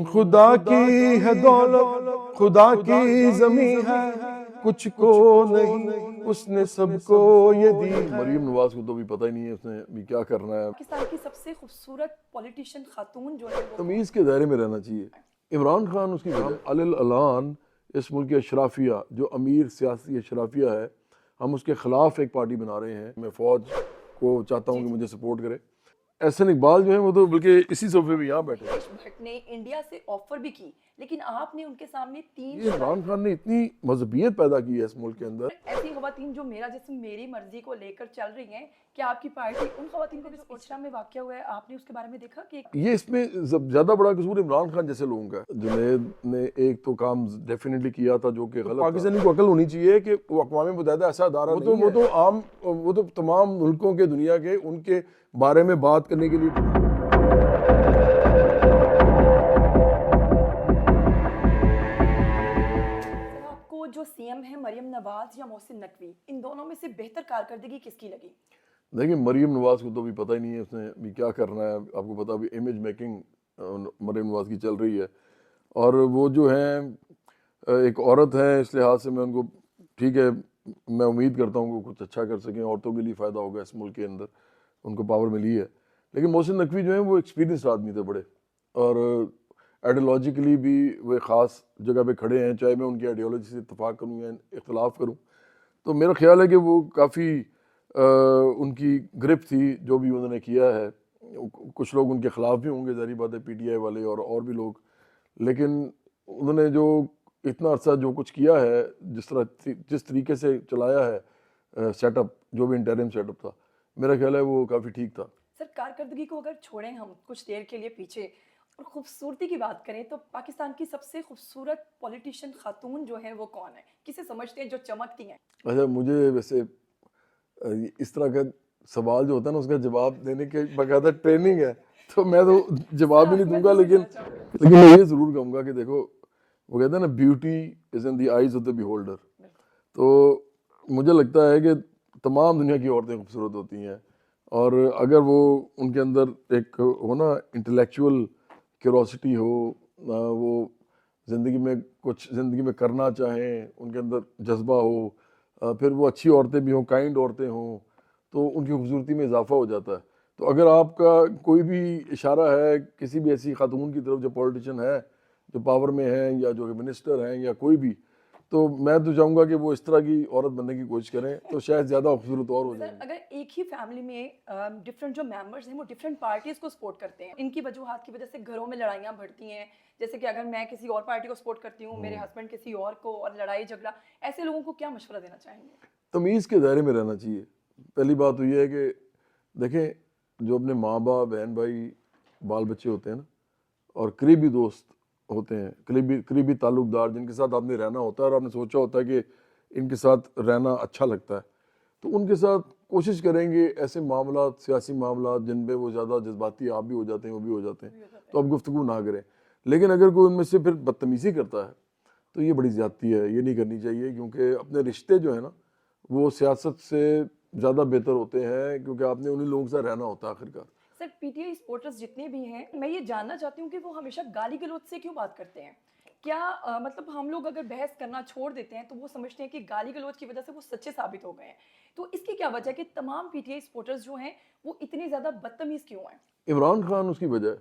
खुदा की है दौलत, खुदा की जमीन है, कुछ को नहीं उसने सबको ये दी। मरियम नवाज को तो भी पता ही नहीं है उसने भी क्या करना है। पाकिस्तान की सबसे खूबसूरत पॉलिटिशियन खातून जो है वो तमीज़ के दायरे में रहना चाहिए। इमरान खान उसकी अलिल अलान इस मुल्क की अशराफिया जो अमीर सियासी अशराफिया है, हम उसके ख़िलाफ़ एक पार्टी बना रहे हैं। मैं फ़ौज को चाहता हूँ कि मुझे सपोर्ट करे। एहसन इकबाल जो है वो तो बल्कि इसी सोफे पे यहाँ बैठे हैं। महेश भट्ट ने इंडिया से ऑफर भी की, लेकिन आपने उनके सामने तीन ये इमरान खान ने इतनी मजहबियत पैदा की है इस मुल्क के अंदर। ऐसी खवातीन जो मेरा जिस्म मेरी मर्जी को लेकर चल रही हैं, क्या आपकी पार्टी उन खवातीन को भी इस्लाम में वाकया हुआ है, आपने उसके बारे में देखा कि ये इसमें ज्यादा बड़ा कसूर इमरान खान जैसे लोगों का है। जुनैद ने एक तो काम डेफिनेटली किया था जो कि गलत। पाकिस्तानी को अकल होनी चाहिए कि वो अक़वाम मुत्तहिदा ऐसा अदारा नहीं है। वो तो तमाम मुल्कों के दुनिया के उनके बारे में बात करने के लिए। आपको जो सीएम है मरियम नवाज या मोहसिन नकवी, इन दोनों में से बेहतर कारकर्दगी किसकी लगी? देखिए मरियम नवाज को तो भी पता ही नहीं है उसने भी क्या करना है। आपको पता अभी इमेज मेकिंग मरियम नवाज की चल रही है, और वो जो है एक औरत है, इस लिहाज से मैं उनको ठीक है, मैं उम्मीद करता हूँ कि कुछ अच्छा कर सकें, औरतों के लिए फ़ायदा होगा इस मुल्क के अंदर, उनको पावर मिली है। लेकिन मोहसिन नकवी जो है वो एक्सपीरियंस आदमी थे बड़े, और आइडियोलॉजिकली भी वो ख़ास जगह पे खड़े हैं, चाहे मैं उनकी आइडियोलॉजी से इत्तेफाक करूँ या इख्तलाफ करूँ। तो मेरा ख्याल है कि वो काफ़ी उनकी ग्रिप थी जो भी उन्होंने किया है। कुछ लोग उनके ख़िलाफ़ भी होंगे, ज़ाहिर बात है, पीटीआई वाले और भी लोग, लेकिन उन्होंने जो इतना अर्सा जो कुछ किया है, जिस तरीके से चलाया है सेटअप, जो भी इंटरिम सेटअप था, मेरा ख्याल है वो काफ़ी ठीक था। सर, कारकर्दगी को अगर छोड़ें हम कुछ देर के लिए पीछे और खूबसूरती की बात करें, तो पाकिस्तान की सबसे खूबसूरत पॉलिटिशियन खातून जो है वो कौन है, किसे समझते हैं जो चमकती हैं? अच्छा, मुझे वैसे इस तरह का सवाल जो होता है ना, उसका जवाब देने के बाकायदा ट्रेनिंग है, तो मैं तो जवाब ही नहीं दूंगा। लेकिन मैं ये ज़रूर कहूँगा कि देखो, वो कहते हैं ना, beauty is in the eyes of the beholder. तो मुझे लगता है कि तमाम दुनिया की औरतें खूबसूरत होती हैं, और अगर वो उनके अंदर एक हो ना इंटेलेक्चुअल क्यूरोसिटी हो, वो ज़िंदगी में कुछ ज़िंदगी में करना चाहें, उनके अंदर जज्बा हो, फिर वो अच्छी औरतें भी हों, काइंड औरतें हों, तो उनकी खूबसूरती में इजाफा हो जाता है। तो अगर आपका कोई भी इशारा है किसी भी ऐसी खातून की तरफ जो पॉलिटिशियन है, जो पावर में है, या जो मिनिस्टर हैं, या कोई भी, तो मैं तो चाहूँगा कि वो इस तरह की औरत बनने की कोशिश करें, तो शायद ज़्यादा खूबसूरत और हो जाएंगे। अगर एक ही फैमिली में डिफरेंट जो मेंबर्स हैं वो डिफरेंट पार्टीज को सपोर्ट करते हैं, इनकी वजूहात की वजह से घरों में लड़ाइयाँ बढ़ती हैं, जैसे कि अगर मैं किसी और पार्टी को सपोर्ट करती हूँ, मेरे हस्बैंड किसी और को, और लड़ाई झगड़ा, ऐसे लोगों को क्या मशवरा देना चाहेंगे? तमीज़ के दायरे में रहना चाहिए। पहली बात तो ये है कि देखें, जो अपने माँ बाप, बहन भाई, बाल बच्चे होते हैं ना, और करीबी दोस्त होते हैं, करीबी ताल्लुकदार, जिनके साथ आपने रहना होता है और आपने सोचा होता है कि इनके साथ रहना अच्छा लगता है, तो उनके साथ कोशिश करेंगे ऐसे मामलात, सियासी मामलात जिन पे वो ज़्यादा जज्बाती आप भी हो जाते हैं, वो भी हो जाते हैं, तो आप गुफ्तगू ना करें। लेकिन अगर कोई उनमें से फिर बदतमीज़ी करता है, तो ये बड़ी ज़्यादती है, ये नहीं करनी चाहिए, क्योंकि अपने रिश्ते जो है ना, वो सियासत से ज़्यादा बेहतर होते हैं, क्योंकि आपने उन्हीं लोगों के साथ रहना होता है आखिरकार। सर, पीटीआई सपोर्टर्स जितने भी हैं, मैं ये जानना चाहती हूँ कि वो हमेशा गाली गलौज से क्यों बात करते हैं? क्या मतलब हम लोग अगर बहस करना छोड़ देते हैं तो वो समझते हैं कि गाली गलौज की वजह से वो सच्चे साबित हो गए हैं। तो इसकी क्या वजह है कि तमाम पीटीआई सपोर्टर्स जो हैं वो इतने ज़्यादा बदतमीज़ क्यों हैं? इमरान खान उसकी वजह है।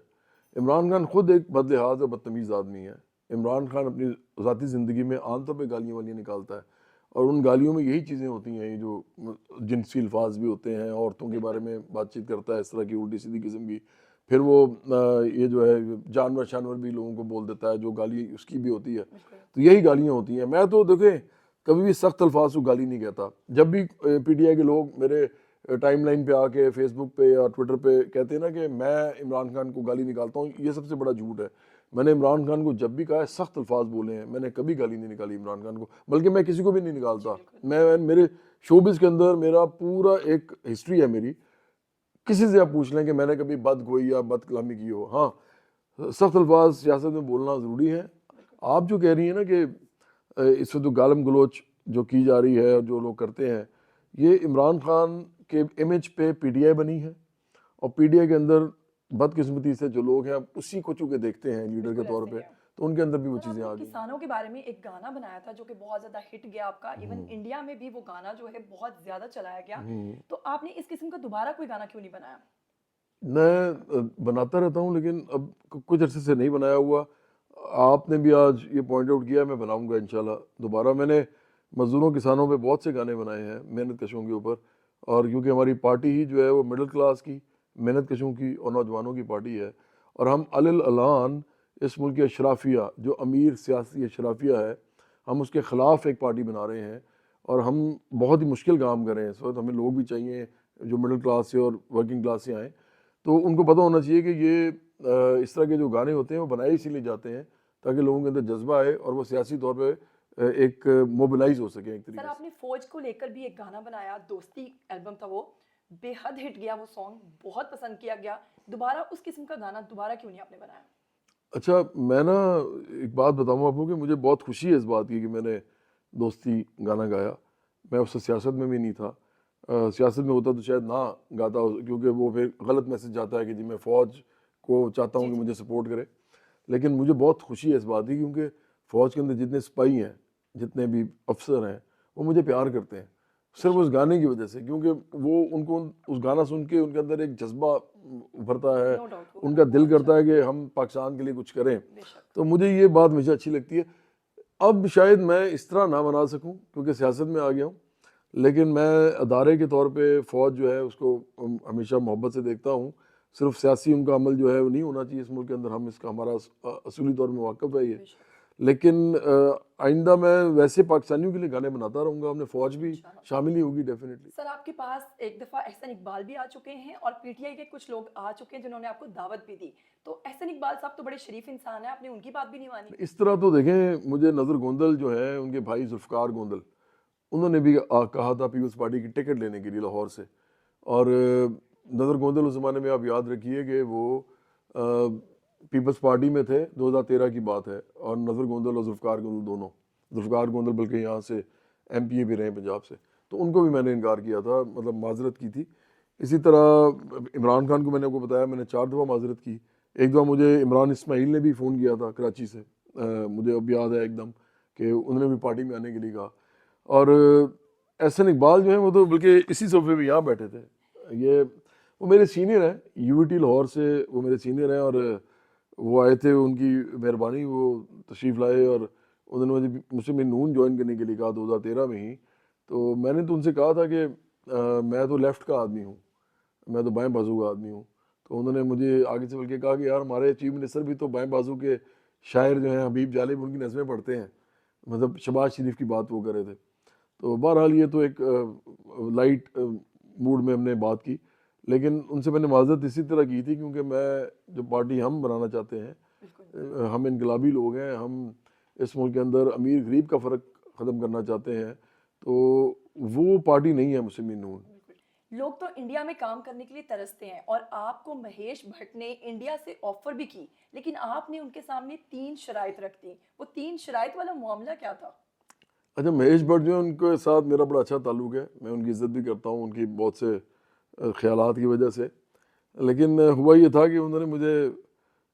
इमरान खान खुद एक बदलिहाज और बदतमीज़ आदमी है। इमरान खान अपनी ज़ाती ज़िंदगी में आमतौर पे गालियाँ वालियाँ निकालता है, और उन गालियों में यही चीज़ें होती हैं, ये जो जिनसी अल्फाज भी होते हैं, औरतों के बारे में बातचीत करता है इस तरह की उल्टी सीधी किस्म की। फिर वो ये जो है जानवर शानवर भी लोगों को बोल देता है, जो गाली उसकी भी होती है। तो यही गालियाँ होती हैं। मैं तो देखें, कभी भी सख्त अल्फाज को गाली नहीं कहता। जब भी पीटीआई के लोग मेरे टाइमलाइन पे आके फेसबुक पे या ट्विटर पे कहते हैं ना कि मैं इमरान खान को गाली निकालता हूँ, ये सबसे बड़ा झूठ है। मैंने इमरान खान को जब भी कहा है, सख्त अल्फाज बोले हैं, मैंने कभी गाली नहीं निकाली इमरान खान को, बल्कि मैं किसी को भी नहीं निकालता। मैं मेरे शोबिज़ के अंदर मेरा पूरा एक हिस्ट्री है मेरी, किसी से आप पूछ लें कि मैंने कभी बदगोई या बद कलामी की हो। हाँ, सख्त अल्फाज सियासत में बोलना ज़रूरी है। आप जो कह रही हैं ना कि इस वक्त जो गालम गलोच जो की जा रही है और जो लोग करते हैं, ये इमरान खान के इमेज पे पीटीआई बनी है, और पीटीआई के अंदर बदकिस्मती से जो लोग हैं अब उसी को चूंकि देखते हैं लीडर के बिल्कुल तौर ऐसे ही पे, है। तो उनके अंदर भी वो सर चीज़ें आ आपने गई। किसानों के बारे में एक गाना बनाया था जो कि बहुत ज़्यादा हिट गया आपका, इवन हम्म, इंडिया में भी वो गाना जो है बहुत ज़्यादा चलाया गया। हम्म। तो आपने इस किस्म का दोबारा कोई गाना क्यों नहीं बनाया? मैं बनाता रहता हूँ, लेकिन अब कुछ अरसे से नहीं बनाया हुआ। आपने भी आज ये पॉइंट आउट किया, मैं बनाऊंगा इंशाल्लाह दोबारा। मैंने मज़दूरों किसानों पे बहुत से गाने बनाए हैं, मेहनत कशों के ऊपर। और क्योंकि हमारी पार्टी ही जो है वो मिडिल क्लास की, मेहनत कशों की और नौजवानों की पार्टी है, और हम अलिल अलान इस मुल्क के अशराफिया, जो अमीर सियासी अशराफिया है, हम उसके ख़िलाफ़ एक पार्टी बना रहे हैं। और हम बहुत ही मुश्किल काम कर रहे हैं इस वक्त। हमें लोग भी चाहिए जो मिडिल क्लास से और वर्किंग क्लास से आएँ, तो उनको पता होना चाहिए कि ये इस तरह के जो गाने होते हैं वो बनाए इसीलिए जाते हैं ताकि लोगों के अंदर जज्बा आए और वो सियासी तौर पे एक मोबिलाइज हो सके एक सर तरीके से। आपने फौज को लेकर भी एक गाना बनाया, दोस्ती एल्बम था वो, बेहद हिट गया वो सॉन्ग, बहुत पसंद किया गया। दोबारा उस किस्म का गाना दोबारा क्यों नहीं आपने बनाया? अच्छा, मैं ना एक बात बताऊँ आपको कि मुझे बहुत खुशी है इस बात की कि मैंने दोस्ती गाना गाया। मैं उससे सियासत में भी नहीं था। सियासत में होता तो शायद ना गाता, क्योंकि वो फिर गलत मैसेज जाता है कि जी मैं फ़ौज को चाहता हूँ जी कि जी। मुझे सपोर्ट करे। लेकिन मुझे बहुत खुशी है इस बात की, क्योंकि फ़ौज के अंदर जितने सिपाही हैं, जितने भी अफसर हैं, वो मुझे प्यार करते हैं सिर्फ उस बेशक। गाने की वजह से। क्योंकि वो उनको उस गाना सुन के उनके अंदर एक जज्बा उभरता है, नो डाउट वो गाना उनका दिल बहुत अच्छा करता है था। कि हम पाकिस्तान के लिए कुछ करें। बेशक। तो मुझे ये बात हमेशा अच्छी लगती है। अब शायद मैं इस तरह ना बना सकूं क्योंकि सियासत में आ गया हूं, लेकिन मैं अदारे के तौर पे फ़ौज जो है उसको हमेशा मोहब्बत से देखता हूं। सिर्फ सियासी उनका अमल जो है वो नहीं होना चाहिए इस मुल्क के अंदर, हम इसका हमारा असूली तौर में वाकफ़ है ये। बेशक। लेकिन आइंदा मैं वैसे पाकिस्तानियों के लिए गाने बनाता रहूँगा, हमने फ़ौज भी इंशाल्लाह। शामिल ही होगी डेफिनेटली। सर आपके पास एक दफ़ा एहसन इकबाल भी आ चुके हैं और पीटीआई के कुछ लोग आ चुके हैं जिन्होंने आपको दावत भी दी। तो एहसन इकबाल साहब तो बड़े शरीफ इंसान हैं, आपने उनकी बात भी नहीं मानी। इस तरह तो देखें, मुझे नज़र गोंदल जो है उनके भाई जुल्फ़कार गोंदल, उन्होंने भी कहा था पीपल्स पार्टी की टिकट लेने के लिए लाहौर से। और नज़र गोंदल उस ज़माने में आप याद रखिए कि वो पीपल्स पार्टी में थे, 2013 की बात है। और नज़र गोंदल और जुल्फ़कार गोंदल दोनों, जुल्फ़कार गोंदल बल्कि यहाँ से एमपीए भी रहे पंजाब से, तो उनको भी मैंने इनकार किया था, मतलब माजरत की थी। इसी तरह इमरान खान को मैंने आपको बताया, मैंने 4 दफ़ा माजरत की। एक दफ़ा मुझे इमरान इस्माइल ने भी फ़ोन किया था कराची से, मुझे अब याद है एकदम, कि उन्होंने भी पार्टी में आने के लिए कहा। और एहसन इकबाल जो है वो तो बल्कि इसी सोफे पे यहाँ बैठे थे। ये वो मेरे सीनियर हैं, यूवीटी लाहौर से वो मेरे सीनियर हैं। और वो आए थे, उनकी मेहरबानी, वो तशरीफ़ लाए और उन्होंने मुझसे मेरी नून ज्वाइन करने के लिए कहा 2013 में ही। तो मैंने तो उनसे कहा था कि मैं तो लेफ़्ट का आदमी हूँ, मैं तो बाएं बाजू का आदमी हूँ। तो उन्होंने मुझे आगे से बल्कि कहा कि यार हमारे चीफ मिनिस्टर भी तो बाएं बाजू के शायर जो हैं हबीब जालिब, उनकी नज़में पढ़ते हैं। मतलब शबाज शरीफ की बात वो कर रहे थे। तो बहरहाल ये तो एक लाइट मूड में हमने बात की, लेकिन उनसे मैंने माजरत इसी तरह की थी क्योंकि मैं जो पार्टी हम बनाना चाहते हैं, बिल्कुल। हम इनकलाबी लोग हैं, हम इस मुल्क के अंदर अमीर गरीब का फ़र्क ख़त्म करना चाहते हैं। तो वो पार्टी नहीं है मुस्लिम लीग नून। बिल्कुल। लोग तो इंडिया में काम करने के लिए तरसते हैं और आपको महेश भट्ट ने इंडिया से ऑफर भी की, लेकिन आपने उनके सामने 3 शराइत रख दी। वो 3 शराइत वाला मामला क्या था? अच्छा, महेश भट्ट जो है उनके साथ मेरा बड़ा अच्छा ताल्लुक़ है, मैं उनकी इज़्ज़त भी करता हूँ उनकी बहुत से ख़यालात की वजह से। लेकिन हुआ ये था कि उन्होंने मुझे,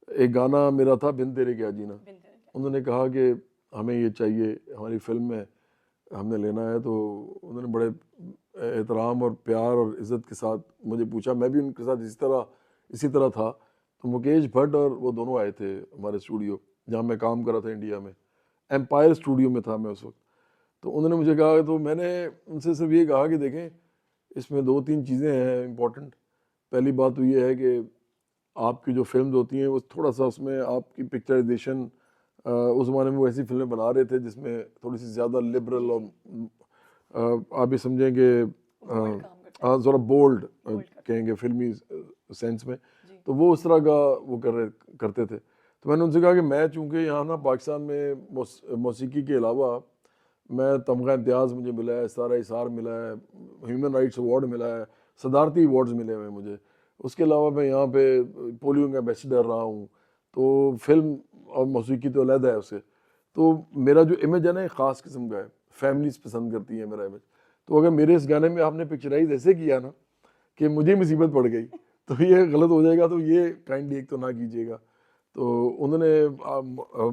एक गाना मेरा था बिन तेरे क्या जीना, बिन तेरे क्या? उन्होंने कहा कि हमें ये चाहिए, हमारी फ़िल्म में हमने लेना है। तो उन्होंने बड़े एहतराम और प्यार और इज़्ज़त के साथ मुझे पूछा, मैं भी उनके साथ इसी तरह था। तो मुकेश भट्ट और वो दोनों आए थे हमारे स्टूडियो जहाँ मैं काम कर रहा था इंडिया में, एम्पायर स्टूडियो में था मैं उस वक्त। तो उन्होंने मुझे कहा, तो मैंने उनसे सिर्फ ये कहा कि देखें, इसमें 2-3 चीज़ें हैं इम्पोर्टेंट। पहली बात तो ये है कि आपकी जो फ़िल्म्स होती हैं वो थोड़ा सा उसमें आपकी पिक्चराइजेशन, उस ज़माने में वो ऐसी फ़िल्में बना रहे थे जिसमें थोड़ी सी ज़्यादा जी लिबरल और जी। आप ये समझेंगे बोल्ड काम करते थे। ज़रा बोल्ड बोल्ड करते थे। कहेंगे फिल्मी सेंस में। जी। तो वो उस तरह का वो करते थे। तो मैंने उनसे कहा कि मैं चूँकि यहाँ ना पाकिस्तान में मौसीकी के अलावा मैं तमगा इम्तियाज़ मुझे मिला है, सारा इसार मिला है, ह्यूमन राइट्स अवार्ड मिला है, सदारती अवार्ड्स मिले हुए हैं मुझे। उसके अलावा मैं यहाँ पे पोलियो का एम्बेसडर रहा हूँ। तो फ़िल्म और मौसीकी तो अलग है उससे। तो मेरा जो इमेज है ना एक ख़ास किस्म का है, फैमिलीज पसंद करती है मेरा इमेज। तो अगर मेरे इस गाने में आपने पिक्चराइज ऐसे किया ना कि मुझे मुसीबत पड़ गई, तो ये गलत हो जाएगा, तो ये काइंडली एक तो ना कीजिएगा। तो उन्होंने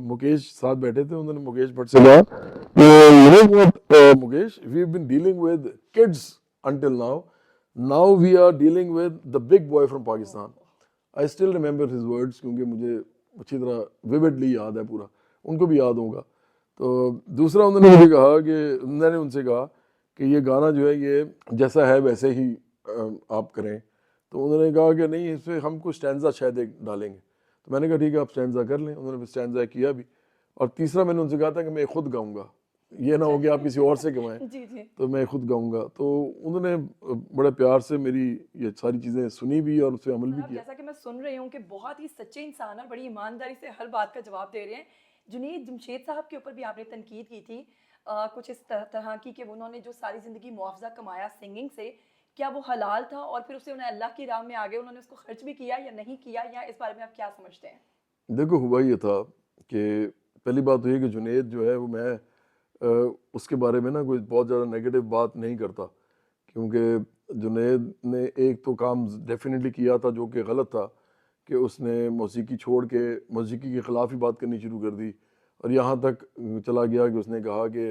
मुकेश साथ बैठे थे, उन्होंने मुकेश भट्ट से कहा you know what Mukesh, we have been dealing with kids until now, now we are dealing with the big boy from Pakistan. I still remember his words, क्योंकि मुझे अच्छी तरह विविडली याद है पूरा, उनको भी याद होगा। तो दूसरा उन्होंने मुझे कहा कि मैंने उनसे कहा कि ये गाना जो है ये जैसा है वैसे ही आप करें। तो उन्होंने कहा कि नहीं, इसमें हम कुछ स्टैंजा शायद एक डालेंगे। तो मैंने कहा ठीक है, आप स्टैंजा कर लें। उन्होंने स्टैंजा किया भी। और तीसरा मैंने उनसे कहा था कि मैं खुद गाऊंगा, ये ना हो कि आप किसी और से गवाएं, जी जी। तो मैं खुद गाऊंगा। तो उन्होंने बड़े प्यार से मेरी ये सारी चीज़ें सुनी भी और उस पर अमल भी अब किया। जैसा कि मैं सुन रही हूँ कि बहुत ही सच्चे इंसान और बड़ी ईमानदारी से हर बात का जवाब दे रहे हैं। जुनैद जमशेद साहब के ऊपर भी आपने तनकीद की थी कुछ इस तरह की कि उन्होंने जो सारी ज़िंदगी मुआवजा कमाया सिंगिंग से, क्या वो हलाल था और फिर उसे उन्हें अल्लाह की राह में आगे उन्होंने उसको खर्च भी किया या नहीं किया, या इस बारे में आप क्या समझते हैं? देखो, हुआ ये था कि पहली बात तो ये कि जुनैद जो है वो मैं उसके बारे में ना कोई बहुत ज़्यादा नेगेटिव बात नहीं करता, क्योंकि जुनैद ने एक तो काम डेफिनेटली किया था जो कि गलत था, कि उसने मौसीकी छोड़ के मौसीकी के ख़िलाफ़ ही बात करनी शुरू कर दी, और यहाँ तक चला गया कि उसने कहा कि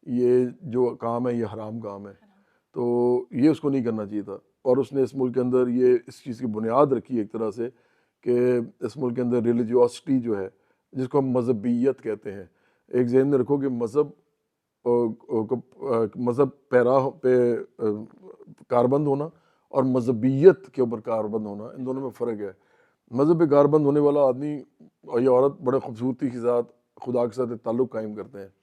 ये जो काम है ये हराम काम है, तो ये उसको नहीं करना चाहिए था। और उसने इस मुल्क के अंदर ये इस चीज़ की बुनियाद रखी एक तरह से कि इस मुल्क के अंदर रिलीजियोसिटी जो है, जिसको हम मजहबियत कहते हैं, एक जहन में रखो कि मज़हब पैरा पे कारबंद होना और मजहबियत के ऊपर कारबंद होना, इन दोनों में फ़र्क है। मज़हब पे कारबंद होने वाला आदमी और ये औरत बड़े खूबसूरती के साथ खुदा के साथ एक ताल्लुक़ कायम करते हैं।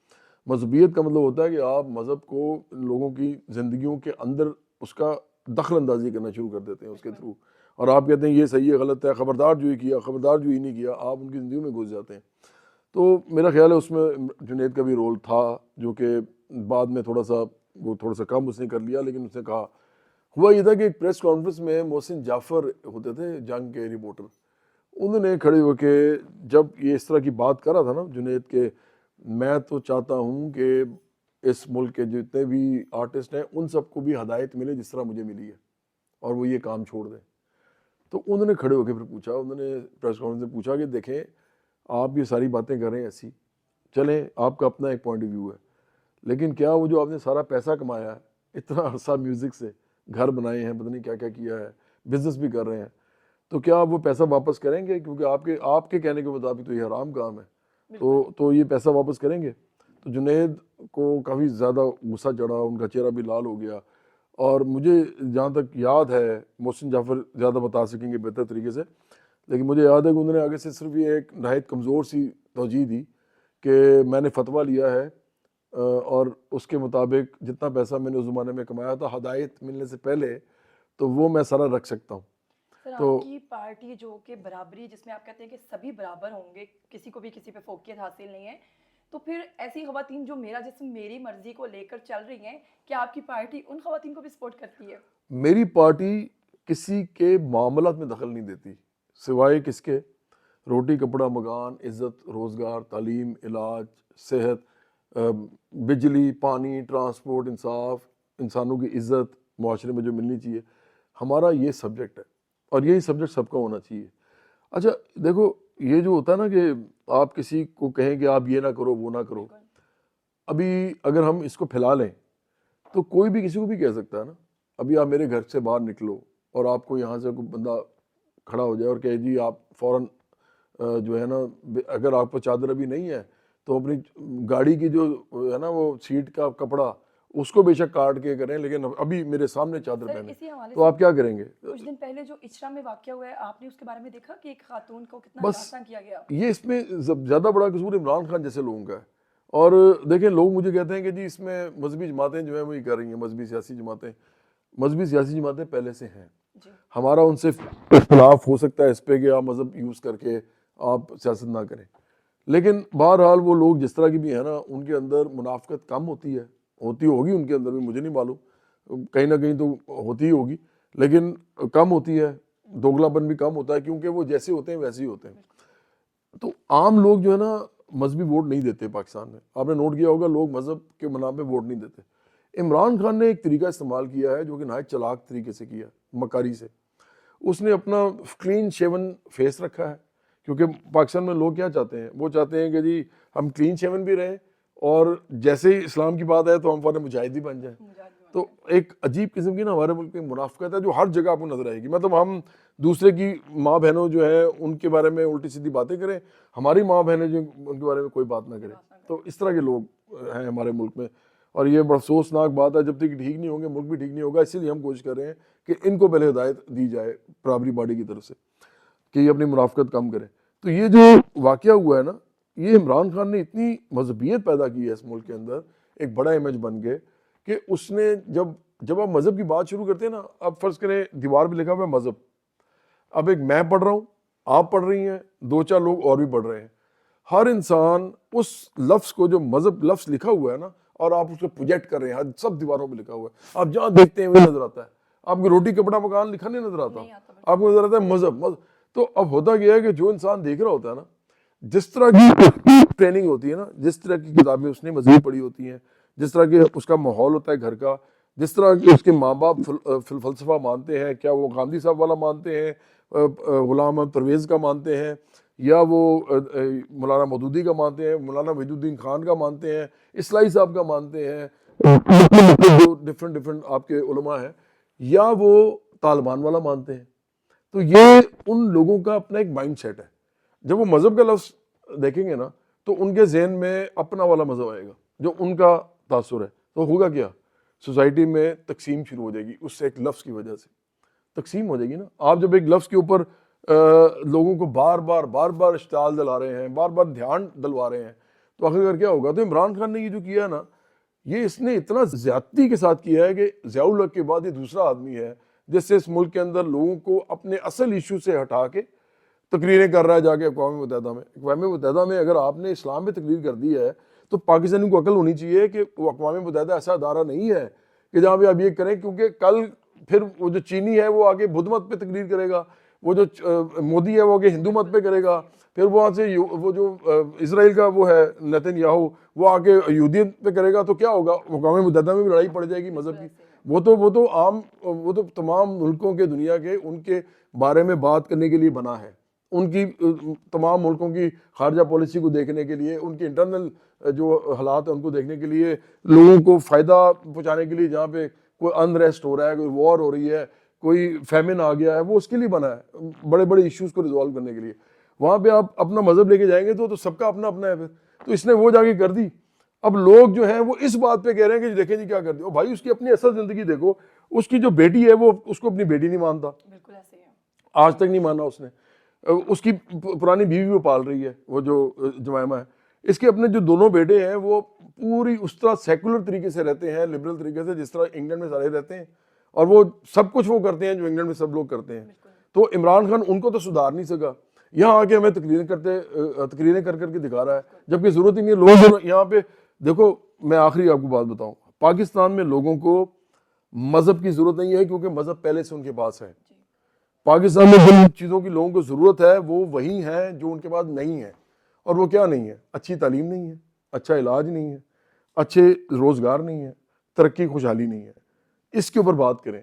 मजहबियत का मतलब होता है कि आप मज़हब को लोगों की ज़िंदगियों के अंदर उसका दखल अंदाजी करना शुरू कर देते हैं उसके थ्रू, और आप कहते हैं ये सही है गलत है, ख़बरदार जो ही किया, ख़बरदार जो ही नहीं किया, आप उनकी ज़िंदगी में घुस जाते हैं। तो मेरा ख्याल है उसमें जुनैद का भी रोल था, जो कि बाद में थोड़ा सा कम उसने कर लिया। लेकिन उसने कहा, हुआ ये था कि एक प्रेस कॉन्फ्रेंस में मोहसिन जाफ़र होते थे, जंग के रिपोर्टर, उन्होंने खड़े होके जब ये इस तरह की बात कर रहा था ना जुनैद के, मैं तो चाहता हूँ कि इस मुल्क के जितने भी आर्टिस्ट हैं उन सबको भी हदायत मिले जिस तरह मुझे मिली है, और वो ये काम छोड़ दें। तो उन्होंने खड़े होकर फिर पूछा, उन्होंने प्रेस कॉन्फ्रेंस में पूछा कि देखें, आप ये सारी बातें कर रहे हैं ऐसी, चलें आपका अपना एक पॉइंट ऑफ व्यू है, लेकिन क्या वो जो आपने सारा पैसा कमाया है इतना अरसा म्यूज़िक से, घर बनाए हैं, पता नहीं क्या क्या किया है, बिजनेस भी कर रहे हैं, तो क्या आप वो पैसा वापस करेंगे? क्योंकि आपके आपके कहने के मुताबिक तो ये हराम काम है, तो ये पैसा वापस करेंगे? तो जुनैद को काफ़ी ज़्यादा गुस्सा चढ़ा, उनका चेहरा भी लाल हो गया। और मुझे जहाँ तक याद है, मोहसिन जाफ़र ज़्यादा बता सकेंगे बेहतर तरीके से, लेकिन मुझे याद है कि उन्होंने आगे से सिर्फ ये एक नहायत कमज़ोर सी तवजीह दी कि मैंने फतवा लिया है और उसके मुताबिक जितना पैसा मैंने उस ज़माने में कमाया था हदायत मिलने से पहले, तो वो मैं सारा रख सकता हूँ। सर तो आपकी पार्टी जो कि बराबरी, जिसमें आप कहते हैं कि सभी बराबर होंगे, किसी को भी किसी पे फोकियत हासिल नहीं है, तो फिर ऐसी खवातीन जो मेरा जिस्म मेरी मर्जी को लेकर चल रही हैं, क्या आपकी पार्टी उन खवातीन को भी सपोर्ट करती है? मेरी पार्टी किसी के मामलात में दखल नहीं देती, सिवाय किसके, रोटी कपड़ा मकान, इज़्ज़त रोज़गार, तालीम, इलाज, सेहत, बिजली, पानी, ट्रांसपोर्ट, इंसाफ, इंसानों की इज़्ज़त माशरे में जो मिलनी चाहिए, हमारा ये सब्जेक्ट है और यही सब्जेक्ट सबका होना चाहिए। अच्छा देखो, ये जो होता है ना कि आप किसी को कहें कि आप ये ना करो वो ना करो, बिल्कुल। अभी अगर हम इसको फैला लें तो कोई भी किसी को भी कह सकता है ना। अभी आप मेरे घर से बाहर निकलो और आपको यहाँ से कोई बंदा खड़ा हो जाए और कहे जी आप फ़ौरन जो है ना, अगर आपको चादर अभी नहीं है तो अपनी गाड़ी की जो है ना वो सीट का कपड़ा उसको बेशक काट के करें, लेकिन अभी मेरे सामने चादर सर पहने, इसी हवाले तो से आप क्या करेंगे? कुछ दिन पहले जो इचरा में वाकया हुआ है, आपने उसके बारे में देखा कि एक खातून को कितना बस हरासा किया गया? ये इसमें ज़्यादा बड़ा कसूर इमरान खान जैसे लोगों का है। और देखें, लोग मुझे कहते हैं कि जी इसमें मजहबी जमातें जो हैं वही कर रही हैं, मजहबी सियासी जमातें, मजहबी सियासी जमातें पहले से हैं। जी। हमारा उनसे इख्तलाफ हो सकता है इस पे कि आप मज़हब यूज़ करके आप सियासत ना करें, लेकिन बहरहाल वो लोग जिस तरह की भी हैं ना, उनके अंदर मुनाफ़क़त कम होती है, होती होगी उनके अंदर भी, मुझे नहीं मालूम, कहीं ना कहीं तो होती ही होगी, लेकिन कम होती है, दोगलापन भी कम होता है, क्योंकि वो जैसे होते हैं वैसे ही होते हैं। तो आम लोग जो है ना मजहबी वोट नहीं देते पाकिस्तान में, आपने नोट किया होगा, लोग मज़हब के नाम पे वोट नहीं देते। इमरान खान ने एक तरीका इस्तेमाल किया है जो कि नहायत चालाक तरीके से किया, मकारी से। उसने अपना क्लीन शेवन फेस रखा है, क्योंकि पाकिस्तान में लोग क्या चाहते हैं, वो चाहते हैं कि जी हम क्लीन शेवन भी रहें और जैसे ही इस्लाम की बात है तो हम फौरन मुजाहिद भी बन जाएं। तो एक अजीब किस्म की ना हमारे मुल्क में मुनाफिकत है जो हर जगह आपको नजर आएगी। मतलब हम दूसरे की माँ बहनों जो है उनके बारे में उल्टी सीधी बातें करें, हमारी माँ बहनें जो उनके बारे में कोई बात ना करें। तो इस तरह के लोग हैं हमारे मुल्क में, और ये बड़ा अफसोसनाक बात है। जब तक ठीक नहीं होंगे मुल्क भी ठीक नहीं होगा। इसीलिए हम कोशिश कर रहे हैं कि इनको पहले हिदायत दी जाए बराबरी बॉडी की तरफ से कि ये अपनी मुनाफिकत कम करें। तो ये जो वाक़या हुआ है ना, ये इमरान खान ने इतनी मजहबियत पैदा की है इस मुल्क के अंदर, एक बड़ा इमेज बन गए कि उसने जब आप मज़हब की बात शुरू करते हैं ना, अब फ़र्ज़ करें दीवार पे लिखा हुआ है मज़हब, अब एक मैं पढ़ रहा हूँ, आप पढ़ रही हैं, दो चार लोग और भी पढ़ रहे हैं, हर इंसान उस लफ्ज़ को, जो मज़हब लफ्ज़ लिखा हुआ है ना, और आप उसको प्रोजेक्ट कर रहे हैं, सब दीवारों में लिखा हुआ है, आप जहाँ देखते हैं वही नजर आता है। आपको रोटी कपड़ा मकान लिखा नहीं नजर आता, आपको नजर आता है मज़हब। तो अब होता क्या है कि जो इंसान देख रहा होता है ना, जिस तरह की ट्रेनिंग होती है ना, जिस तरह की किताबें उसने मज़हब पढ़ी होती हैं, जिस तरह के उसका माहौल होता है घर का, जिस तरह के उसके माँ बाप फ़लसफ़ा मानते हैं, क्या वो गांधी साहब वाला मानते हैं, गुलाम अहमद परवेज़ का मानते हैं, या वो मौलाना मौदूदी का मानते हैं, मौलाना वहीदुद्दीन खान का मानते हैं, इस्लाई साहब का मानते हैं, जो डिफरेंट डिफरेंट आपके उलमा हैं, या वो तालिबान वाला मानते हैं। तो ये उन लोगों का अपना एक माइंड सेट है। जब वो मज़हब का लफ्ज़ देखेंगे ना, तो उनके जहन में अपना वाला मज़हब आएगा जो उनका तासुर है। तो होगा क्या, सोसाइटी में तकसीम शुरू हो जाएगी, उससे एक लफ्ज़ की वजह से तकसीम हो जाएगी ना। आप जब एक लफ्ज़ के ऊपर लोगों को बार बार इश्ताल दिला रहे हैं, बार बार ध्यान दिलवा रहे हैं, तो आखिरकार क्या होगा। तो इमरान खान ने ये जो किया है ना, ये इसने इतना ज़्यादती के साथ किया है कि ज़ियाउल हक के बाद ये दूसरा आदमी है जिससे इस मुल्क के अंदर लोगों को अपने असल इशू से हटा के तकरीरें कर रहा है जाके अक़वाम मुत्तहिदा में। अक़वाम मुत्तहिदा में अगर आपने इस्लाम पे तकरीर कर दी है तो पाकिस्तानी को अकल होनी चाहिए कि वो अक़वाम मुत्तहिदा ऐसा अदारा नहीं है कि जहाँ पे आप ये करें, क्योंकि कल फिर वो जो चीनी है वो आगे बुद्ध मत पे तकरीर करेगा, वो जो मोदी है वो आगे हिंदू मत पे करेगा, फिर वहाँ से वो जो इसराइल का वो है नेतन्याहू, वो आके यहूदियत पे करेगा। तो क्या होगा, अक़वाम मुत्तहिदा में भी लड़ाई पड़ जाएगी मज़हब की। वो तो तमाम मुल्कों के दुनिया के उनके बारे में बात करने के लिए बना है, उनकी तमाम मुल्कों की खारजा पॉलिसी को देखने के लिए, उनके इंटरनल जो हालात हैं उनको देखने के लिए, लोगों को फ़ायदा पहुँचाने के लिए, जहाँ पे कोई अनरेस्ट हो रहा है, कोई वॉर हो रही है, कोई फैमिन आ गया है, वो उसके लिए बना है, बड़े बड़े इश्यूज़ को रिजॉल्व करने के लिए। वहाँ पे आप अपना मज़हब लेके जाएंगे तो सबका अपना अपना है फिर। तो इसने वो जाके कर दी। अब लोग जो हैं वो इस बात पे कह रहे हैं कि देखें जी क्या कर दिया। भाई उसकी अपनी असल ज़िंदगी देखो, उसकी जो बेटी है वो उसको अपनी बेटी नहीं मानता, बिल्कुल ऐसे ही है। आज तक नहीं माना उसने। उसकी पुरानी बीवी वो पाल रही है, वो जो जमायमा है। इसके अपने जो दोनों बेटे हैं वो पूरी उस तरह सेकुलर तरीके से रहते हैं, लिबरल तरीके से, जिस तरह इंग्लैंड में सारे रहते हैं, और वो सब कुछ वो करते हैं जो इंग्लैंड में सब लोग करते हैं। तो इमरान खान उनको तो सुधार नहीं सका, यहाँ आके हमें तकरीरें कर करके दिखा रहा है, जबकि ज़रूरत ही नहीं है। लोग यहाँ पे देखो, मैं आखिरी आपको बात बताऊँ, पाकिस्तान में लोगों को मज़हब की ज़रूरत नहीं है, क्योंकि मज़हब पहले से उनके पास है। पाकिस्तान में जिन चीज़ों की लोगों को ज़रूरत है वो वही हैं जो उनके पास नहीं है। और वो क्या नहीं है, अच्छी तालीम नहीं है, अच्छा इलाज नहीं है, अच्छे रोज़गार नहीं है, तरक्की खुशहाली नहीं है। इसके ऊपर बात करें,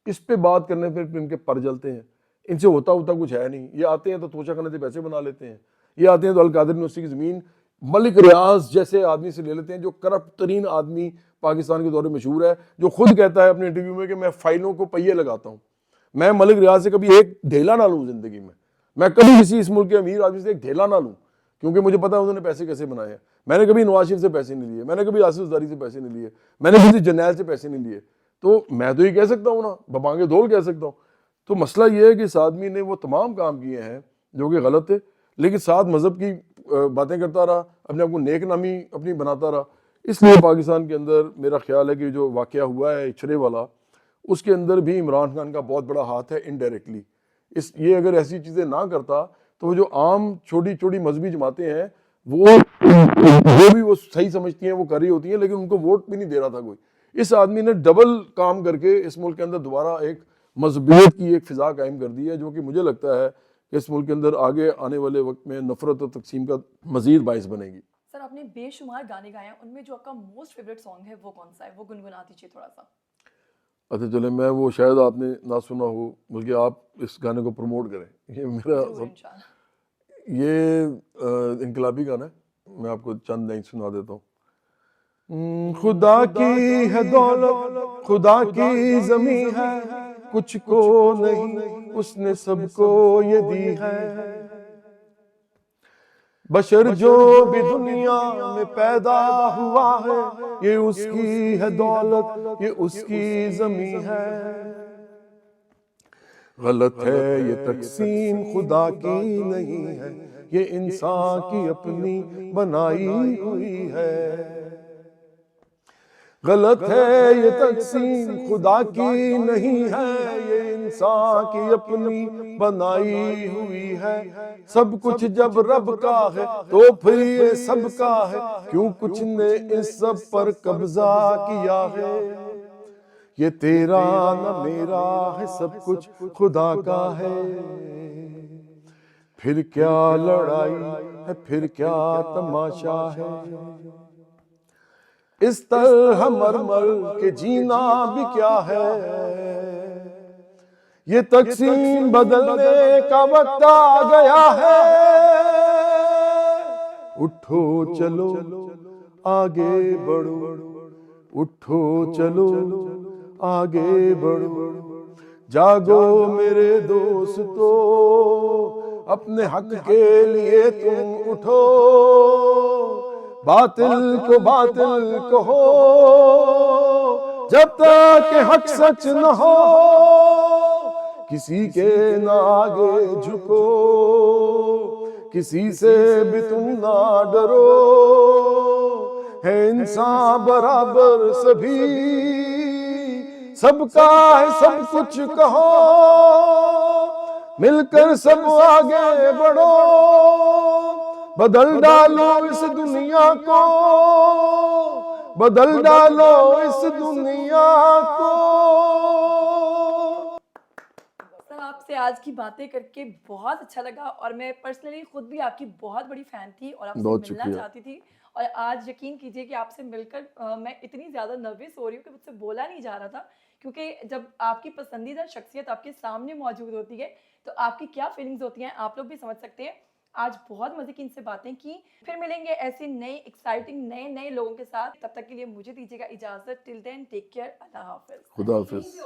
इस पे बात करने पर इनके पर जलते हैं। इनसे होता कुछ है नहीं। ये आते हैं तो तोशा खाने से पैसे बना लेते हैं, ये आते हैं तो अल-कादिर यूनिवर्सिटी की ज़मीन मलिक रियाज जैसे आदमी से ले लेते हैं, जो करप्ट तरीन आदमी पाकिस्तान के दौरे मशहूर है, जो खुद कहता है अपने इंटरव्यू में कि मैं फाइलों को पहिए लगाता हूँ। मैं मलिक रियाज से कभी एक ढेला ना लूँ ज़िंदगी में, मैं कभी किसी इस मुल्क के अमीर आदमी से एक ढेला ना लूँ, क्योंकि मुझे पता है उन्होंने पैसे कैसे बनाए हैं। मैंने कभी नवाज शरीफ से पैसे नहीं लिए, मैंने कभी आसिफ ज़रदारी से पैसे नहीं लिए, मैंने किसी जर्नैल से पैसे नहीं लिए। तो मैं तो ये कह सकता हूँ ना, बबांगे धोल कह सकता हूँ। तो मसला ये है कि इस आदमी ने वो तमाम काम किए हैं जो कि गलत थे, लेकिन साथ मज़हब की बातें करता रहा, अपने आप को नेक नामी अपनी बनाता रहा। इसलिए पाकिस्तान के अंदर मेरा ख्याल है कि जो वाक़या हुआ है इछरे वाला, उसके अंदर भी इमरान खान का बहुत बड़ा हाथ है इनडायरेक्टली। ये अगर ऐसी चीज़ें ना करता तो वो जो आम छोटी छोटी मजहबी जमातें हैं वो भी वो सही समझती हैं, वो कर रही होती हैं, लेकिन उनको वोट भी नहीं दे रहा था कोई। इस आदमी ने डबल काम करके इस मुल्क के अंदर दोबारा एक मजबूत की एक फ़िज़ा कायम कर दी है, जो कि मुझे लगता है कि इस मुल्क के अंदर आगे आने वाले वक्त में नफ़रत और तकसीम का मज़ीद बाइस बनेगी। सर, आपने बेशुमार गाने गाए हैं, उनमें जो आपका मोस्ट फेवरेट सॉन्ग है वो कौन सा है? वो गुनगुना दीजिए थोड़ा सा। अच्छा चले, मैं वो शायद आपने ना सुना हो, बल्कि आप इस गाने को प्रमोट करें। ये मेरा जरूर इंशाल्लाह। ये इनकलाबी गाना है, मैं आपको चंद लाइन सुना देता हूँ। खुदा की है दौलत, खुदा की जमी है, कुछ को नहीं उसने सबको ये दी है। बशर जो भी दुनिया में पैदा हुआ है, ये उसकी है दौलत, ये उसकी जमी है। गलत है ये तकसीम खुदा की नहीं है, ये इंसान की अपनी बनाई हुई है। गलत है ये तकसीम खुदा की नहीं है, ये इंसान की अपनी बनाई हुई है। सब कुछ जब रब का है तो फिर ये सबका है, क्यों कुछ ने इस सब पर कब्जा किया है। ये तेरा न मेरा है, सब कुछ खुदा का है। फिर क्या लड़ाई है, फिर क्या तमाशा है। इस तरह मर मर के जीना भी क्या है। ये तकसीम बदलने का वक्त आ गया है। उठो चलो आगे बढ़ो, उठो चलो आगे बढ़ो। जागो मेरे दोस्तों, अपने हक के लिए तुम उठो। बातिल को बातिल कहो, जब तक हक सच न हो। किसी के न आगे झुको, किसी से भी तुम ना डरो। है इंसान बराबर सभी, सबका है सब कुछ कहो। मिलकर सब आगे बढ़ो, बदल डालो इस दुनिया को, बदल डालो इस दुनिया को। सर आपसे आज की बातें करके बहुत अच्छा लगा, और मैं पर्सनली खुद भी आपकी बहुत बड़ी फैन थी और आपसे बहुत मिलना शुक्रिया। चाहती थी। और आज यकीन कीजिए कि आपसे मिलकर मैं इतनी ज़्यादा नर्वस हो रही हूँ कि मुझसे बोला नहीं जा रहा था, क्योंकि जब आपकी पसंदीदा शख्सियत आपके सामने मौजूद होती है तो आपकी क्या फीलिंग्स होती हैं आप लोग भी समझ सकते हैं। आज बहुत मज़े की इनसे बातें की। फिर मिलेंगे ऐसे नए एक्साइटिंग नए नए लोगों के साथ। तब तक के लिए मुझे दीजिएगा इजाज़त। टिल देन टेक केयर, अल्लाह हाफिज़। खुदा हाफिज।